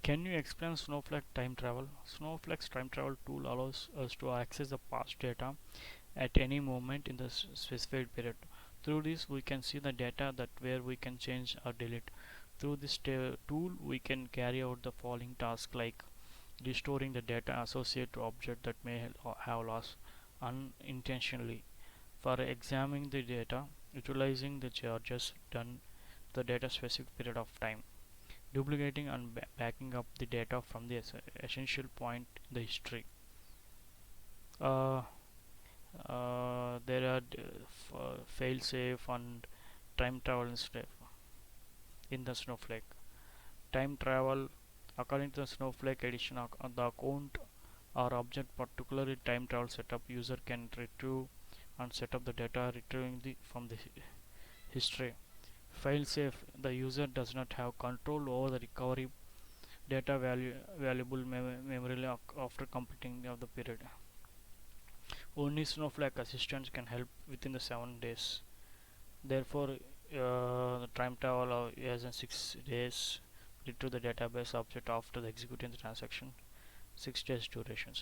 Can you explain Snowflake time travel? Snowflake's time travel tool allows us to access the past data at any moment in the specified period. Through this, we can see the data that where we can change or delete. Through this tool, we can carry out the following tasks like restoring the data associated to object that may have lost unintentionally. For examining the data, utilizing the charges done the data specific period of time, duplicating and backing up the data from the essential point in the history. Uh, there are fail safe and time travel in the Snowflake. Time travel, according to the Snowflake edition, the account or object particularly time travel setup, user can retrieve and set up the data retrieving from the history. Failsafe, the user does not have control over the recovery data valuable memory after completing of the period. Only Snowflake assistants can help within the 7 days. Therefore, the time travel has in 6 days retrieve the database object after the executing the transaction. 6 days duration.